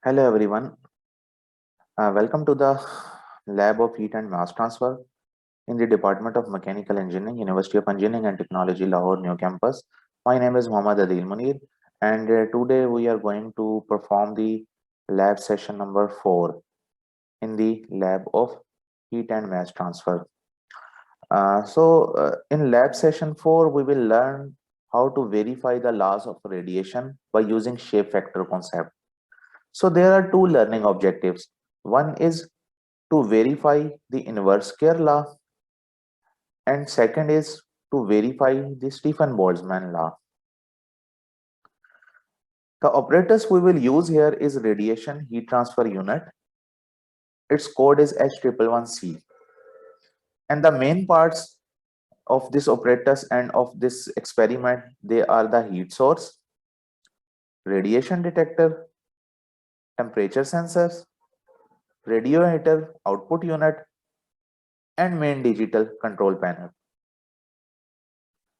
Hello everyone. Welcome to the Lab of Heat and Mass Transfer in the Department of Mechanical Engineering, University of Engineering and Technology, Lahore, New Campus. My name is Mohammad Adil Munir, and today we are going to perform the lab session number 4 in the Lab of Heat and Mass Transfer. In lab session 4, we will learn how to verify the laws of radiation by using shape factor concept. So there are two learning objectives. One is to verify the inverse square law, and second is to verify the Stefan Boltzmann law. The operators we will use here is radiation heat transfer unit. Its code is H111C, and the main parts of this operators and of this experiment, they are the heat source, radiation detector, temperature sensors, radiometer output unit, and main digital control panel.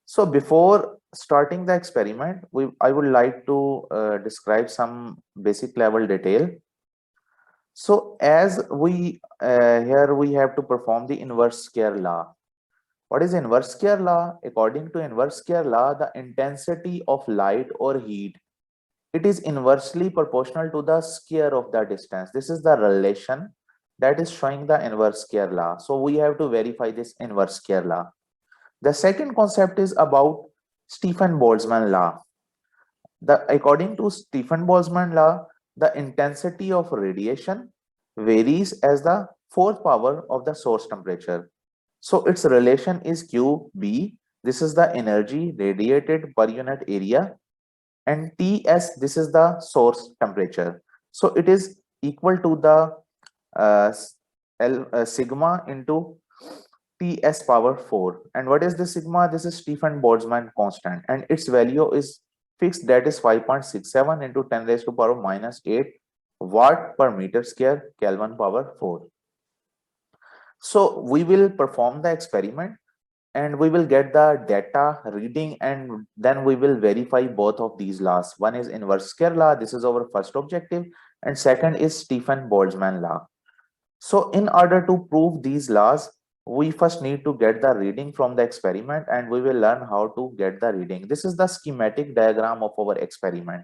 So before starting the experiment, I would like to describe some basic level detail. So as we here we have to perform the inverse square law. What is inverse square law? According to inverse square law, the intensity of light or heat, it is inversely proportional to the square of the distance. This is the relation that is showing the inverse square law. So we have to verify this inverse square law. The second concept is about Stefan Boltzmann law. According to Stefan Boltzmann law, the intensity of radiation varies as the fourth power of the source temperature. So its relation is QB. This is the energy radiated per unit area, and TS, this is the source temperature. So it is equal to the sigma into Ts power 4. And what is the sigma? This is Stefan Boltzmann constant, and its value is fixed, that is 5.67 into 10 raised to power minus 8 watt per meter square Kelvin power 4. So we will perform the experiment and we will get the data reading, and then we will verify both of these laws. One is inverse square law, this is our first objective, and second is Stefan Boltzmann law. So in order to prove these laws, we first need to get the reading from the experiment, and we will learn how to get the reading. This is the schematic diagram of our experiment.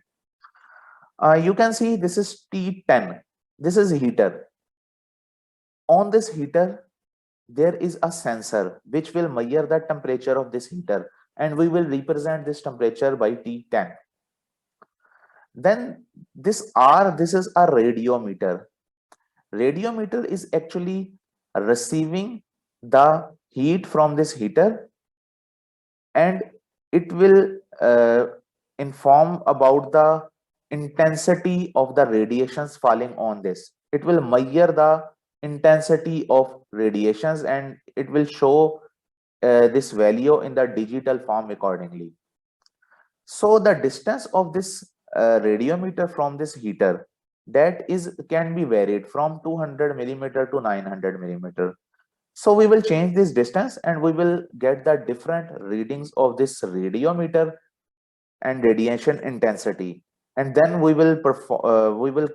You can see this is T10. This is heater. On this heater, there is a sensor which will measure the temperature of this heater, and we will represent this temperature by T10. Then this R, this is a radiometer. Radiometer is actually receiving the heat from this heater, and it will inform about the intensity of the radiations falling on this. It will measure the intensity of radiations, and it will show this value in the digital form accordingly. So the distance of this radiometer from this heater, that is can be varied from 200 millimeter to 900 millimeter. So we will change this distance and we will get the different readings of this radiometer and radiation intensity, and then we will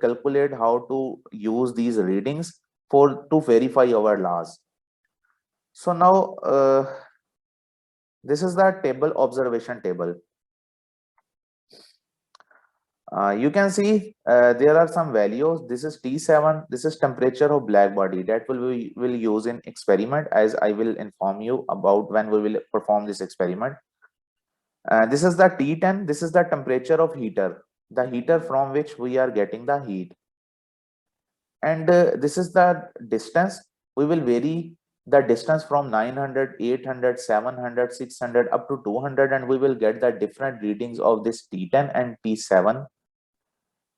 calculate how to use these readings for to verify our laws. So now this is the table, observation table. You can see there are some values. This is T7. This is temperature of black body that we will use in experiment, as I will inform you about when we will perform this experiment. This is the T10. This is the temperature of heater, the heater from which we are getting the heat. And this is the distance. We will vary the distance from 900, 800, 700, 600 up to 200, and we will get the different readings of this T10 and T7.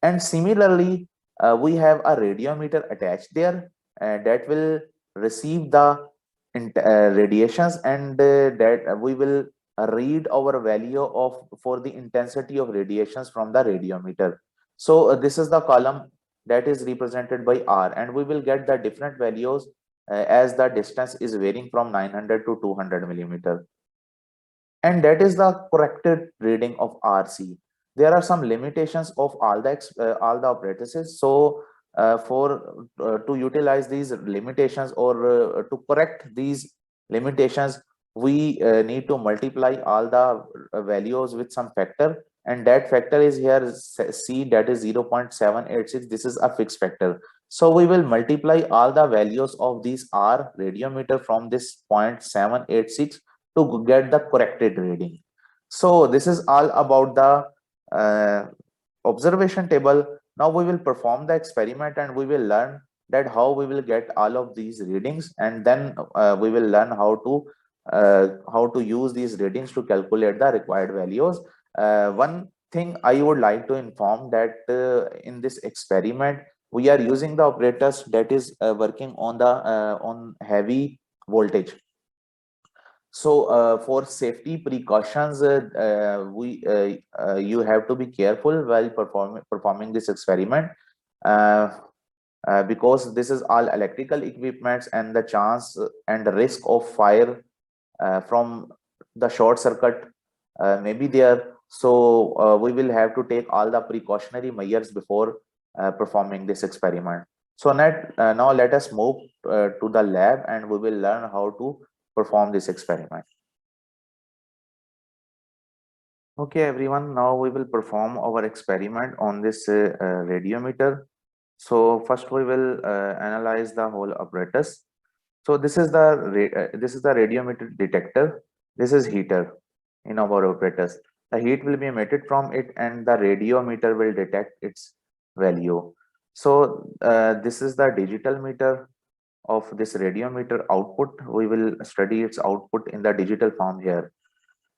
And similarly, we have a radiometer attached there that will receive the radiations, and that we will read our value of for the intensity of radiations from the radiometer. So this is the column that is represented by R, and we will get the different values as the distance is varying from 900 to 200 millimeter. And that is the corrected reading of RC. there are some limitations of all the apparatuses. So for to utilize these limitations, or to correct these limitations, we need to multiply all the values with some factor, and that factor is here C, that is 0.786. This is a fixed factor. So we will multiply all the values of these R radiometer from this 0.786 to get the corrected reading. So this is all about the observation table. Now we will perform the experiment and we will learn that how we will get all of these readings, and then we will learn how to use these readings to calculate the required values. One thing I would like to inform that in this experiment we are using the operators that is working on the on heavy voltage. So for safety precautions, you have to be careful while performing this experiment, uh, because this is all electrical equipments, and the chance and the risk of fire from the short circuit may be there. So we will have to take all the precautionary measures before performing this experiment. So now let us move to the lab and we will learn how to perform this experiment. Okay, everyone, now we will perform our experiment on this radiometer. So first we will analyze the whole apparatus. So this is the radiometer detector. This is heater in our apparatus. The heat will be emitted from it and the radiometer will detect its value. So this is the digital meter of this radiometer output. We will study its output in the digital form here.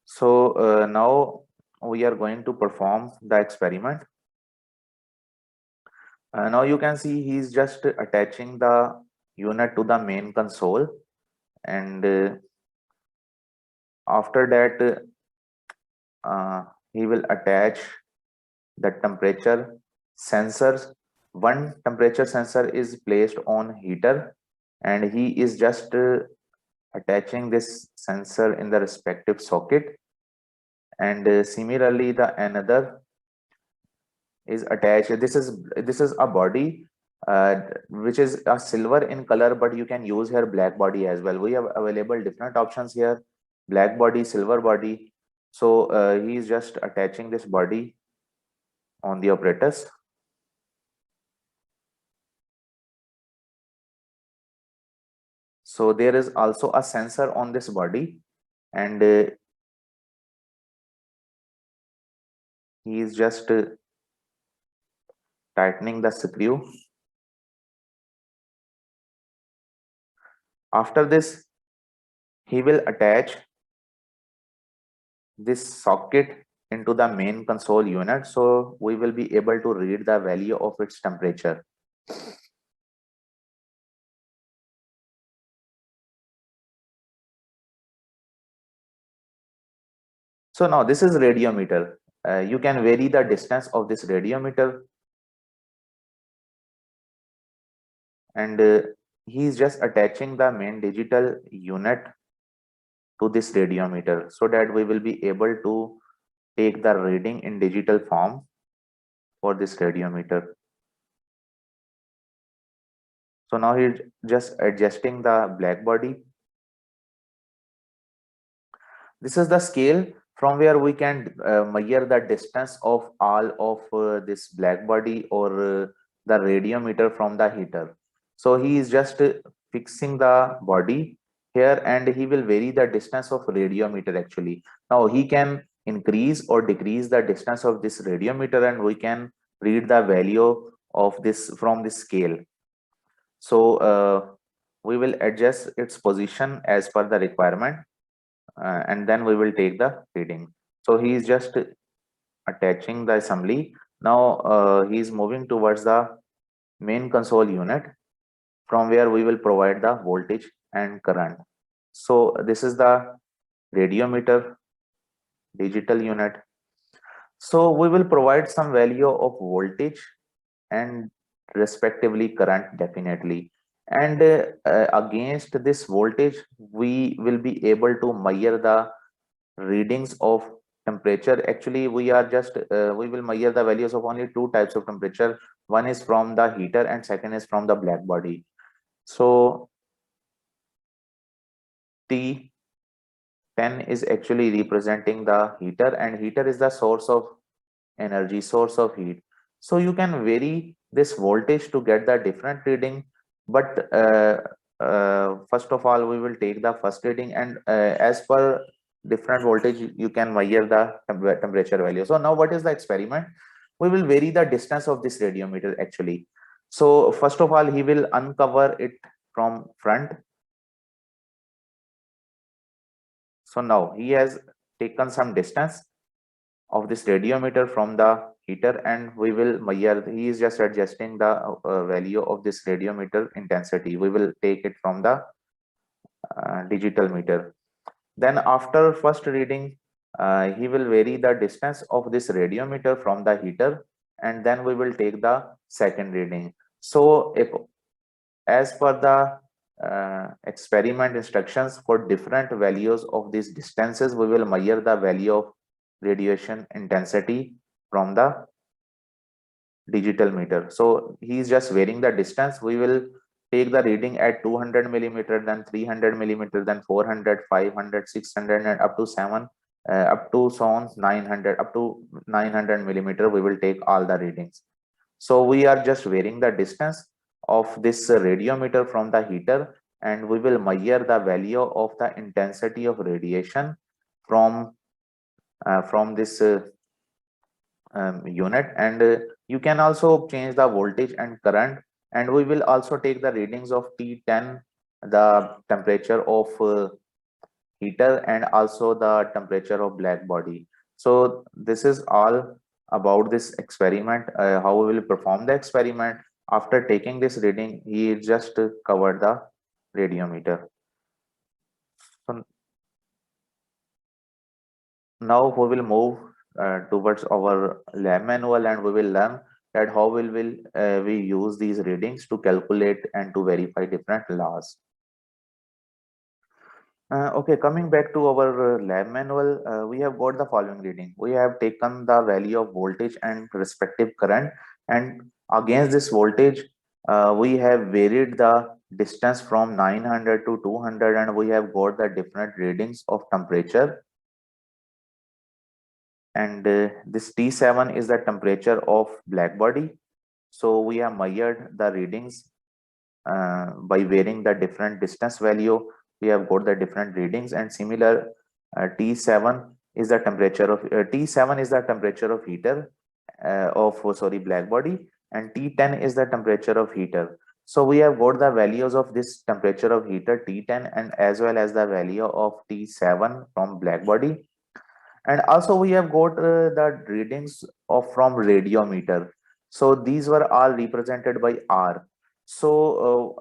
So now we are going to perform the experiment. Now you can see he's just attaching the unit to the main console, and after that he will attach the temperature sensors. One temperature sensor is placed on heater, and he is just attaching this sensor in the respective socket, and similarly the another is attached. This is a body which is a silver in color, but you can use here black body as well. We have available different options here: black body, silver body. So he is just attaching this body on the apparatus. So there is also a sensor on this body, and he is just tightening the screw. After this, he will attach this socket into the main console unit, so we will be able to read the value of its temperature. So now this is radiometer. You can vary the distance of this radiometer, and he is just attaching the main digital unit to this radiometer so that we will be able to take the reading in digital form for this radiometer. So now he's just adjusting the black body. This is the scale from where we can measure the distance of all of this black body or the radiometer from the heater. So he is just fixing the body here, and he will vary the distance of radiometer actually. Now he can increase or decrease the distance of this radiometer, and we can read the value of this from this scale. So we will adjust its position as per the requirement, and then we will take the reading. So he is just attaching the assembly. Now he is moving towards the main console unit, from where we will provide the voltage and current. So this is the radiometer digital unit. So we will provide some value of voltage and respectively current definitely, and against this voltage we will be able to measure the readings of temperature, actually we are just we will measure the values of only two types of temperature. One is from the heater and second is from the black body. So T10 is actually representing the heater, and heater is the source of energy, source of heat. So you can vary this voltage to get the different reading, but first of all we will take the first reading, and as per different voltage you can measure the temperature value. So now what is the experiment? We will vary the distance of this radiometer actually. So first of all he will uncover it from front. So now he has taken some distance of this radiometer from the heater, and we will measure. He is just adjusting the value of this radiometer intensity. We will take it from the digital meter. Then after first reading, he will vary the distance of this radiometer from the heater, and then we will take the second reading. So if as per the experiment instructions, for different values of these distances we will measure the value of radiation intensity from the digital meter. So he is just varying the distance. We will take the reading at 200 millimeter, then 300 millimeter, then 400, 500, 600, and up to 7 up to so on 900, up to 900 millimeter we will take all the readings. So we are just varying the distance of this radiometer from the heater, and we will measure the value of the intensity of radiation from this unit. And you can also change the voltage and current, and we will also take the readings of T10, the temperature of heater, and also the temperature of black body. So this is all about this experiment, how we will perform the experiment. After taking this reading, he just covered the radiometer. So now we will move towards our lab manual, and we will learn that how will we use these readings to calculate and to verify different laws. Okay, coming back to our lab manual, we have got the following reading. We have taken the value of voltage and respective current, and against this voltage, we have varied the distance from 900 to 200, and we have got the different readings of temperature. And this T7 is the temperature of black body. So we have measured the readings by varying the different distance value. We have got the different readings, and similar T7 is the temperature of T7 is the temperature of heater of sorry black body, and T10 is the temperature of heater. So we have got the values of this temperature of heater T10, and as well as the value of T7 from black body. And also we have got the readings of from radiometer. So these were all represented by R. So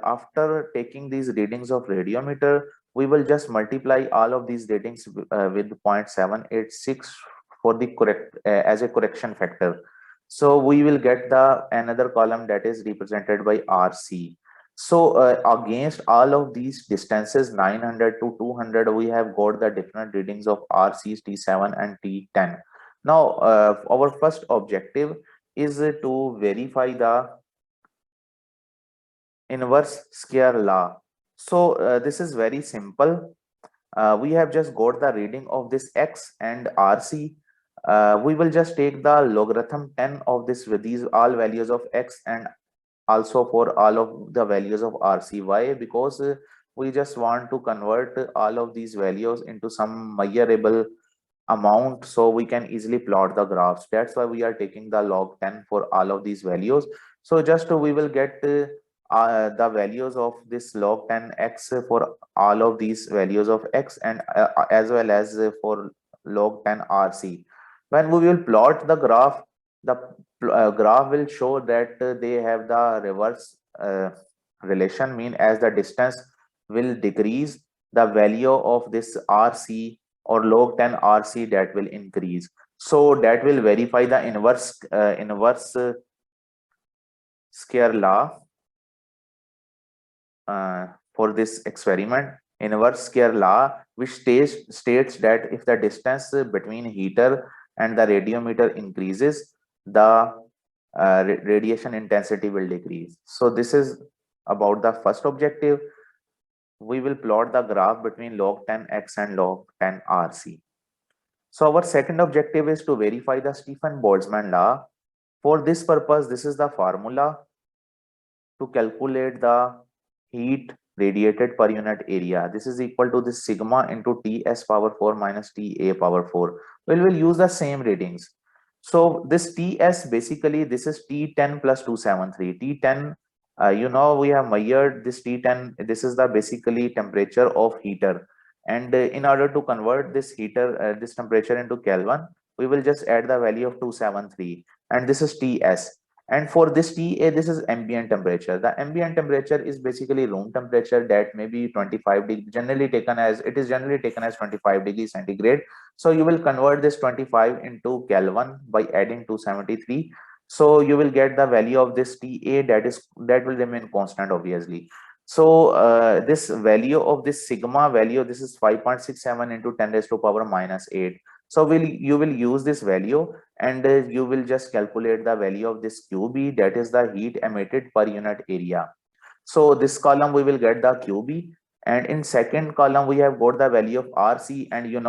after taking these readings of radiometer, we will just multiply all of these readings with 0.786 for the correct as a correction factor. So we will get the another column that is represented by RC. So against all of these distances 900 to 200, we have got the different readings of RC, T7 and T10. Now our first objective is to verify the inverse square law. So this is very simple. We have just got the reading of this X and RC. We will just take the logarithm 10 of this with these all values of X, and also for all of the values of RCY, because we just want to convert all of these values into some measurable amount so we can easily plot the graphs. That's why we are taking the log 10 for all of these values. So just we will get the values of this log 10x for all of these values of X, and as well as for log 10 RC. When we will plot the graph, the graph will show that they have the reverse relation, mean as the distance will decrease, the value of this RC or log 10 RC that will increase. So that will verify the inverse square law for this experiment. inverse square law, which states that if the distance between heater and the radiometer increases, the radiation intensity will decrease. So this is about the first objective. We will plot the graph between log 10x and log 10 RC. So our second objective is to verify the Stefan-Boltzmann law. For this purpose, this is the formula to calculate the heat radiated per unit area. This is equal to this sigma into Ts power 4 minus Ta power 4. We will use the same readings. So this Ts basically, this is T10 plus 273. T10, we have measured this T10. This is the basically temperature of heater. And in order to convert this heater, this temperature into Kelvin, we will just add the value of 273. And this is Ts. And for this Ta, this is ambient temperature. The ambient temperature is basically room temperature that may be 25 degree, generally taken as 25 degrees centigrade. So you will convert this 25 into Kelvin by adding 273. So you will get the value of this Ta, that will remain constant, obviously. So this value of this sigma value, this is 5.67 into 10 raised to power minus 8. So you will use this value, and you will just calculate the value of this QB, that is the heat emitted per unit area. So this column we will get the QB, and in second column we have got the value of RC, and you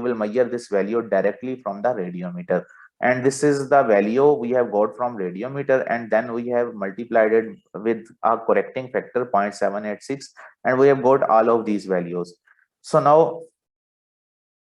will measure this value directly from the radiometer, and this is the value we have got from radiometer, and then we have multiplied it with a correcting factor 0.786, and we have got all of these values. So now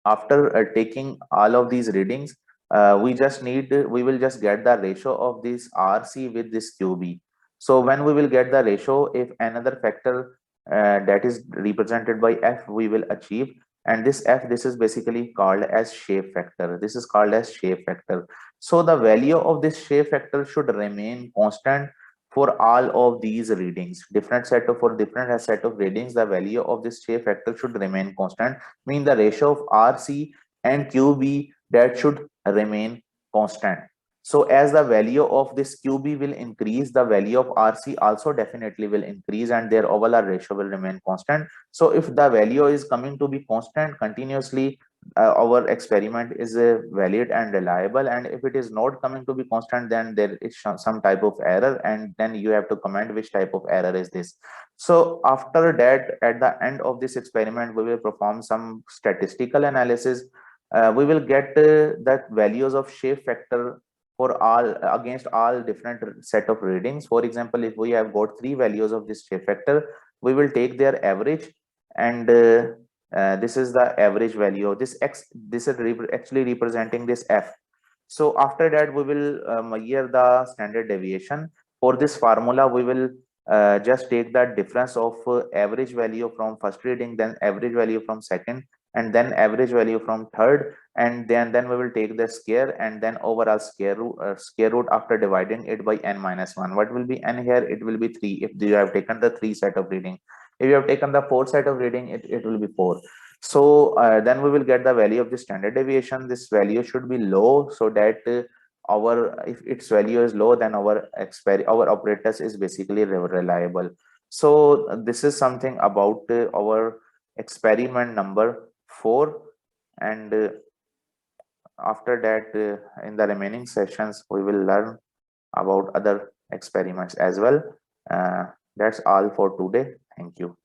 after taking all of these readings, we will just get the ratio of this RC with this QB. So when we will get the ratio, if another factor that is represented by F we will achieve, and this F, this is basically called as shape factor. This is called as shape factor. So the value of this shape factor should remain constant for all of these readings. For different set of readings, the value of this shape factor should remain constant, mean the ratio of RC and QB, that should remain constant. So as the value of this QB will increase, the value of RC also definitely will increase, and their overall ratio will remain constant. So if the value is coming to be constant continuously, our experiment is valid and reliable, and if it is not coming to be constant, then there is some type of error, and then you have to comment which type of error is this. So after that, at the end of this experiment, we will perform some statistical analysis. We will get that values of shape factor for all against all different set of readings. For example, if we have got three values of this shape factor, we will take their average, and this is the average value of this X. This is actually representing this F. So after that, we will measure the standard deviation. For this formula, we will just take the difference of average value from first reading, then average value from second, and then average value from third, and then we will take the square, and then overall square root after dividing it by n minus 1. What will be n here? It will be 3 if you have taken the 3 set of reading. If you have taken the 4 set of reading, it will be 4. So then we will get the value of the standard deviation. This value should be low, so that if its value is low, then our apparatus is basically reliable. So this is something about our experiment number 4, and after that, in the remaining sessions, we will learn about other experiments as well. That's all for today. Thank you.